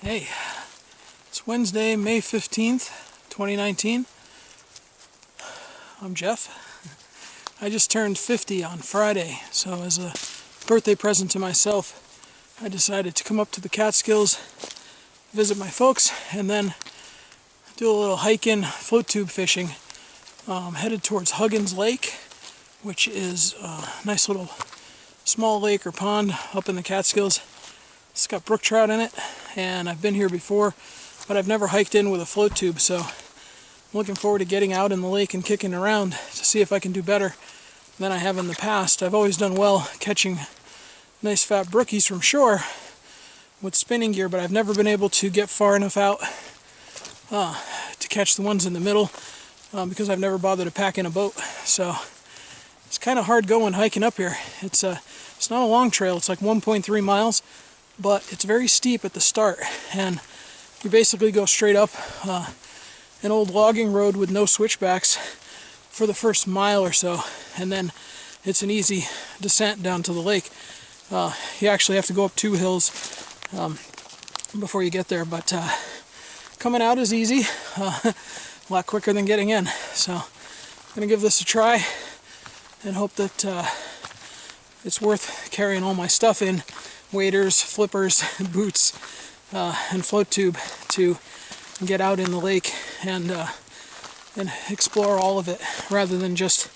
Hey, it's Wednesday, May 15th, 2019. I'm Jeff. I just turned 50 on Friday, so as a birthday present to myself, I decided to come up to the Catskills, visit my folks, and then do a little hiking, float tube fishing, headed towards Huggins Lake, which is a nice little small lake or pond up in the Catskills. It's got brook trout in it, and I've been here before, but I've never hiked in with a float tube, so I'm looking forward to getting out in the lake and kicking around to see if I can do better than I have in the past. I've always done well catching nice fat brookies from shore with spinning gear, but I've never been able to get far enough out to catch the ones in the middle because I've never bothered to pack in a boat. So it's kind of hard going hiking up here. It's not a long trail, it's like 1.3 miles. But it's very steep at the start, and you basically go straight up an old logging road with no switchbacks for the first mile or so, and then it's an easy descent down to the lake. You actually have to go up 2 hills before you get there, but coming out is easy, a lot quicker than getting in. So I'm going to give this a try and hope that it's worth carrying all my stuff in. Waders, flippers, boots, and float tube to get out in the lake and explore all of it rather than just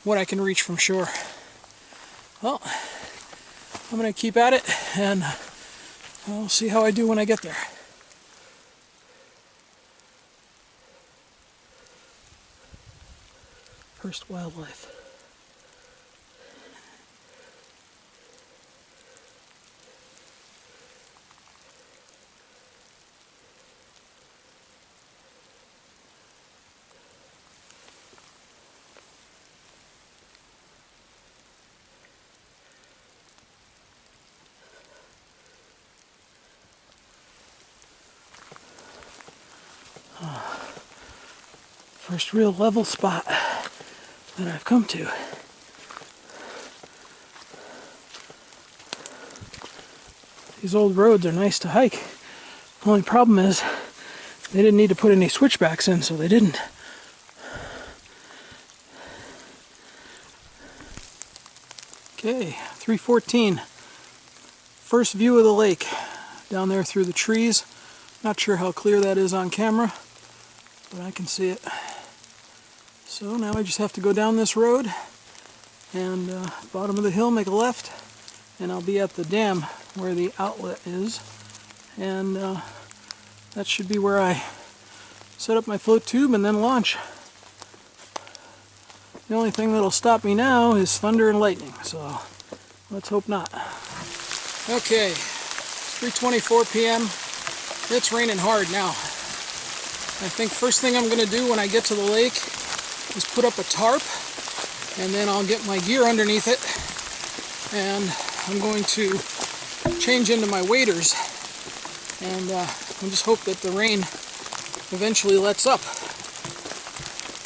what I can reach from shore. Well, I'm going to keep at it, and I'll see how I do when I get there. First wildlife. First real level spot that I've come to. These old roads are nice to hike. The only problem is they didn't need to put any switchbacks in, so they didn't. Okay, 3:14. First view of the lake down there through the trees. Not sure how clear that is on camera, but I can see it. So now I just have to go down this road and bottom of the hill, make a left, and I'll be at the dam where the outlet is, and that should be where I set up my float tube and then launch. The only thing that'll stop me now is thunder and lightning, so let's hope not. Okay, 3:24 p.m. It's raining hard now. I think first thing I'm going to do when I get to the lake is put up a tarp, and then I'll get my gear underneath it, and I'm going to change into my waders, and I just hope that the rain eventually lets up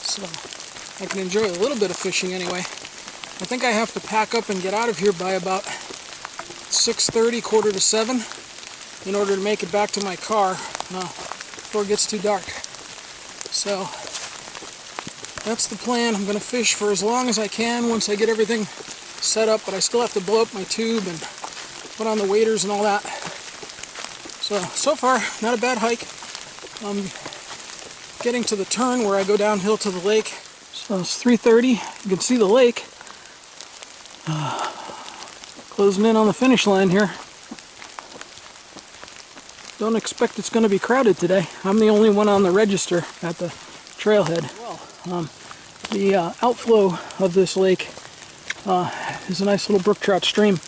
so I can enjoy a little bit of fishing anyway. I think I have to pack up and get out of here by about 6:30, 6:45 in order to make it back to my car before it gets too dark. So that's the plan. I'm going to fish for as long as I can once I get everything set up, but I still have to blow up my tube and put on the waders and all that. So far, not a bad hike. I'm getting to the turn where I go downhill to the lake. So it's 3:30. You can see the lake. Closing in on the finish line here. Don't expect it's going to be crowded today. I'm the only one on the register at the trailhead. The outflow of this lake is a nice little brook trout stream.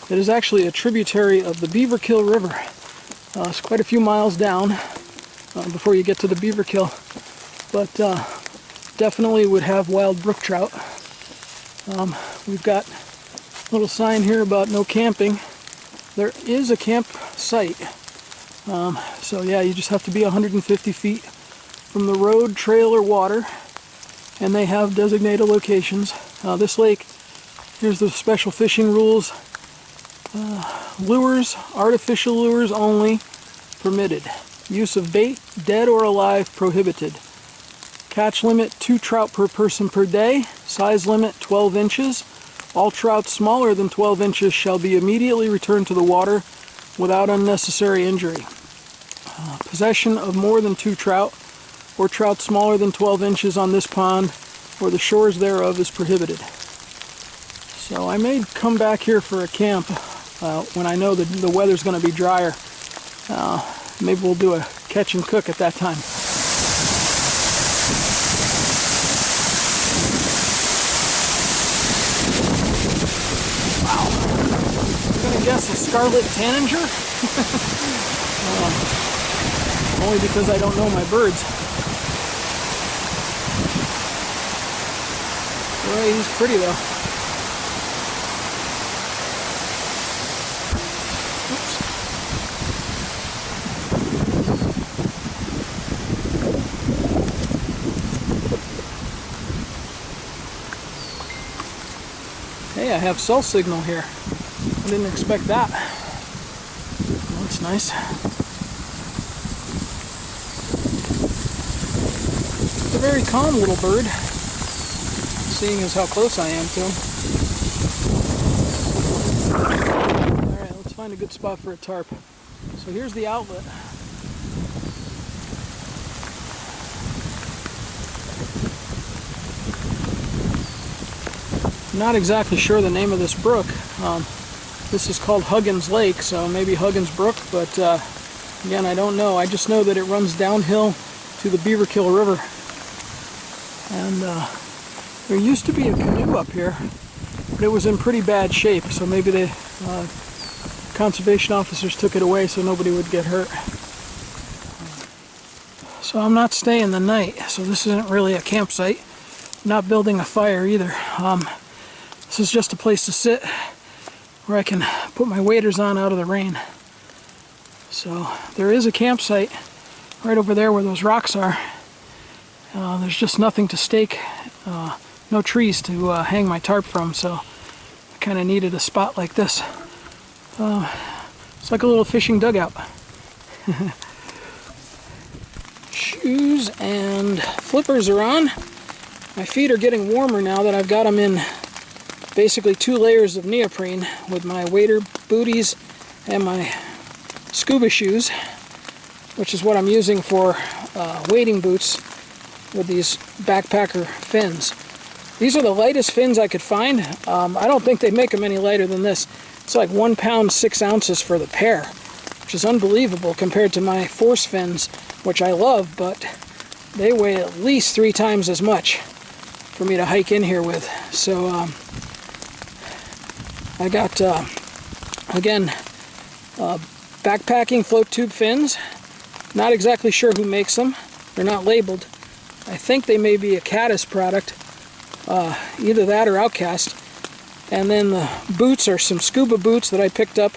It is actually a tributary of the Beaverkill River. It's quite a few miles down before you get to the Beaverkill, but definitely would have wild brook trout. We've got a little sign here about no camping. There is a campsite. So yeah, you just have to be 150 feet from the road, trail, or water, and they have designated locations. This lake, here's the special fishing rules. Lures, artificial lures only, permitted. Use of bait, dead or alive, prohibited. Catch limit 2 trout per person per day. Size limit 12 inches. All trout smaller than 12 inches shall be immediately returned to the water without unnecessary injury. Possession of more than 2 trout or trout smaller than 12 inches on this pond or the shores thereof is prohibited. So I may come back here for a camp when I know that the weather's going to be drier. Maybe we'll do a catch and cook at that time. Wow. I'm going to guess a scarlet tanager. Only because I don't know my birds. Boy, he's pretty though. Hey, I have cell signal here. I didn't expect that. Well, that's nice. It's a very calm little bird, seeing as how close I am to him. Alright, let's find a good spot for a tarp. So here's the outlet. I'm not exactly sure the name of this brook. This is called Huggins Lake, so maybe Huggins Brook, but again, I don't know. I just know that it runs downhill to the Beaverkill River. And there used to be a canoe up here, but it was in pretty bad shape, so maybe the conservation officers took it away so nobody would get hurt. So I'm not staying the night, so this isn't really a campsite. I'm not building a fire either. This is just a place to sit where I can put my waders on out of the rain. So there is a campsite right over there where those rocks are. There's just nothing to stake, no trees to hang my tarp from, so I kind of needed a spot like this. It's like a little fishing dugout. Shoes and flippers are on. My feet are getting warmer now that I've got them in basically 2 layers of neoprene with my wader booties and my scuba shoes, which is what I'm using for wading boots with these backpacker fins. These are the lightest fins I could find. I don't think they make them any lighter than this. It's like 1 pound 6 ounces for the pair, which is unbelievable compared to my force fins, which I love, but they weigh at least 3 times as much for me to hike in here with. So I got, again, backpacking float tube fins. Not exactly sure who makes them. They're not labeled. I think they may be a Caddis product, either that or Outcast. And then the boots are some scuba boots that I picked up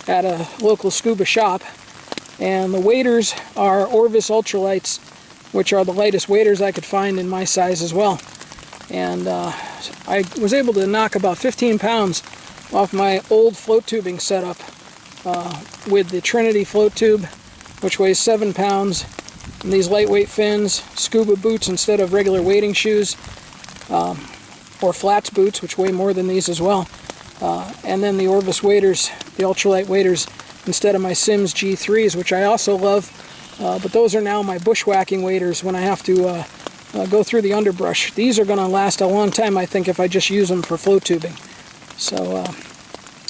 at a local scuba shop. And the waders are Orvis Ultralights, which are the lightest waders I could find in my size as well. And I was able to knock about 15 pounds off my old float tubing setup with the Trinity float tube, which weighs 7 pounds, and these lightweight fins, scuba boots instead of regular wading shoes, or flats boots, which weigh more than these as well, and then the Orvis waders, the ultralight waders, instead of my Sims G3s, which I also love, but those are now my bushwhacking waders when I have to go through the underbrush. These are going to last a long time, I think, if I just use them for float tubing. So,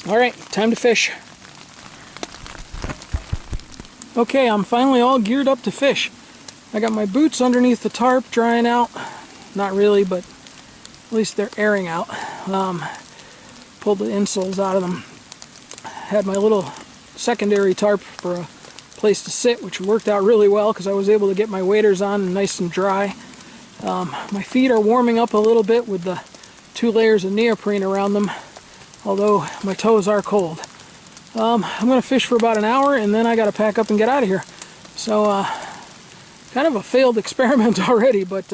alright, time to fish. Okay, I'm finally all geared up to fish. I got my boots underneath the tarp drying out. Not really, but at least they're airing out. Pulled the insoles out of them. Had my little secondary tarp for a place to sit, which worked out really well because I was able to get my waders on nice and dry. My feet are warming up a little bit with the 2 layers of neoprene around them, although my toes are cold. I'm going to fish for about an hour and then I got to pack up and get out of here. So, kind of a failed experiment already, but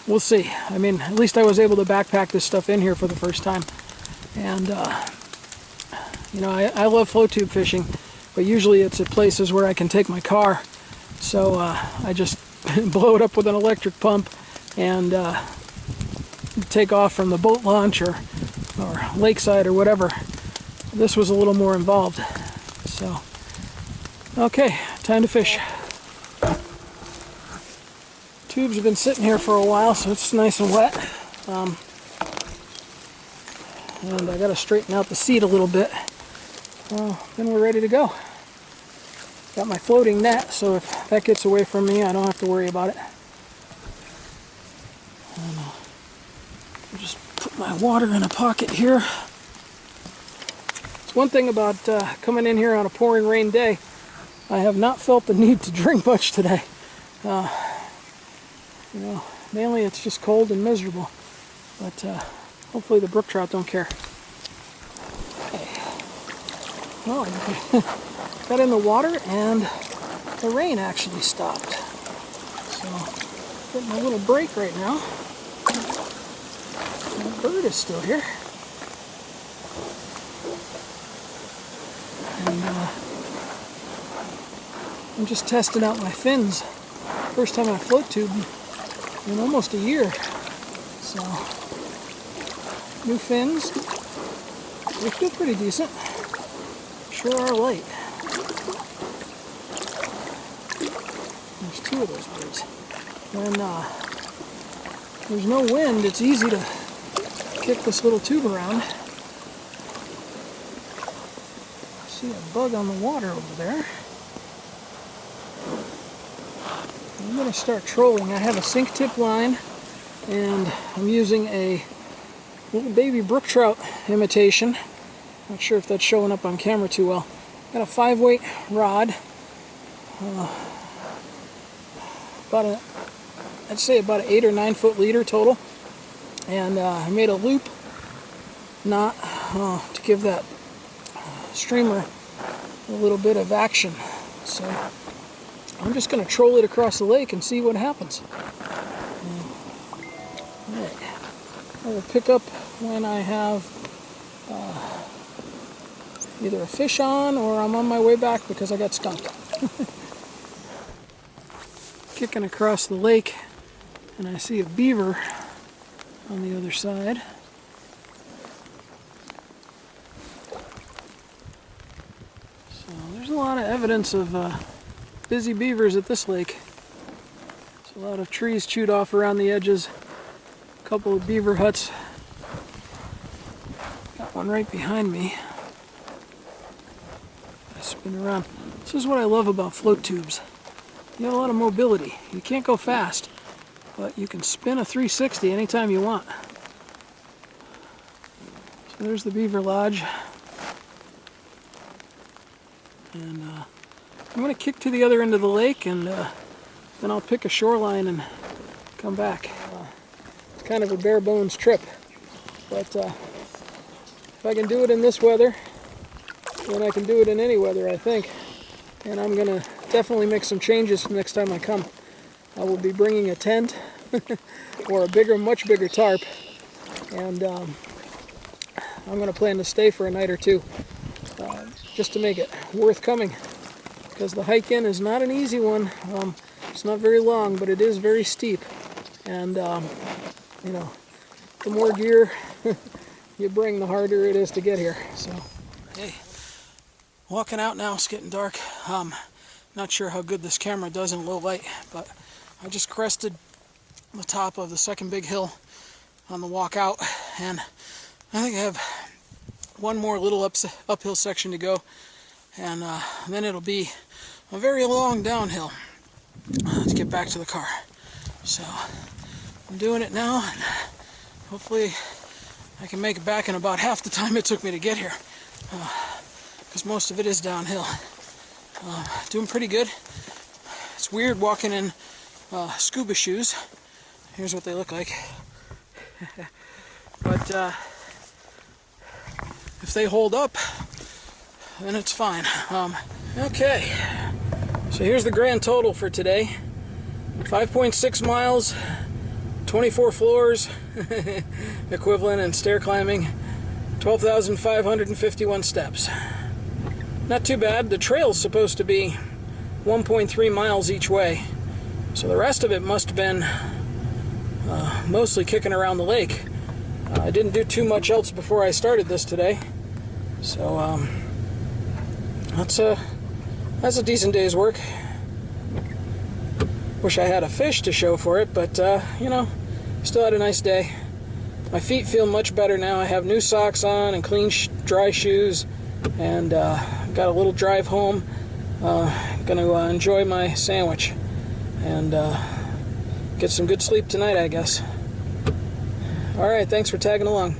we'll see. I mean, at least I was able to backpack this stuff in here for the first time. And, you know, I love float tube fishing. but usually it's at places where I can take my car. So I just blow it up with an electric pump and take off from the boat launch or lakeside or whatever. This was a little more involved. So, okay, time to fish. Tubes have been sitting here for a while, so it's nice and wet. And I got to straighten out the seat a little bit. Then we're ready to go. Got my floating net, so if that gets away from me, I don't have to worry about it. And, I'll just put my water in a pocket here. It's one thing about coming in here on a pouring rain day. I have not felt the need to drink much today. You know, mainly it's just cold and miserable, but hopefully the brook trout don't care. Okay. Well, I got in the water and the rain actually stopped. So, getting a little break right now. And the bird is still here. And I'm just testing out my fins. First time I float tube in almost a year. So, new fins. They feel pretty decent. Sure are light. There's two of those birds. When there's no wind, it's easy to kick this little tube around. I see a bug on the water over there. I'm going to start trolling. I have a sink tip line and I'm using a little baby brook trout imitation. Not sure if that's showing up on camera too well. Got a 5-weight rod. I'd say about an 8 or 9 foot leader total. And I made a loop knot to give that streamer a little bit of action. So I'm just going to troll it across the lake and see what happens. Right. I will pick up when I have either a fish on or I'm on my way back because I got skunked. Kicking across the lake and I see a beaver on the other side. So there's a lot of evidence of busy beavers at this lake. There's a lot of trees chewed off around the edges. A couple of beaver huts. Got one right behind me. I spin around. This is what I love about float tubes. You have a lot of mobility. You can't go fast, but you can spin a 360 anytime you want. So there's the beaver lodge. And I'm going to kick to the other end of the lake and then I'll pick a shoreline and come back. It's kind of a bare bones trip, but if I can do it in this weather, then I can do it in any weather, I think. And I'm going to definitely make some changes next time I come. I will be bringing a tent or a bigger, much bigger tarp, and I'm going to plan to stay for a night or two just to make it worth coming, because the hike in is not an easy one. It's not very long, but it is very steep, and you know, the more gear you bring, the harder it is to get here. So, hey, walking out now. It's getting dark. Not sure how good this camera does in low light, but I just crested the top of the second big hill on the walk out, and I think I have one more little uphill section to go, and then it'll be a very long downhill to get back to the car. So I'm doing it now, and hopefully I can make it back in about half the time it took me to get here, because most of it is downhill. Doing pretty good. It's weird walking in scuba shoes. Here's what they look like. But if they hold up, then it's fine. Okay, so here's the grand total for today. 5.6 miles, 24 floors equivalent, and stair climbing 12,551 steps. Not too bad. The trail's supposed to be 1.3 miles each way, so the rest of it must have been mostly kicking around the lake. I didn't do too much else before I started this today, so that's a decent day's work. Wish I had a fish to show for it, but you know, still had a nice day. My feet feel much better now. I have new socks on and clean dry shoes, and got a little drive home. Gonna enjoy my sandwich and get some good sleep tonight, I guess. Alright, thanks for tagging along.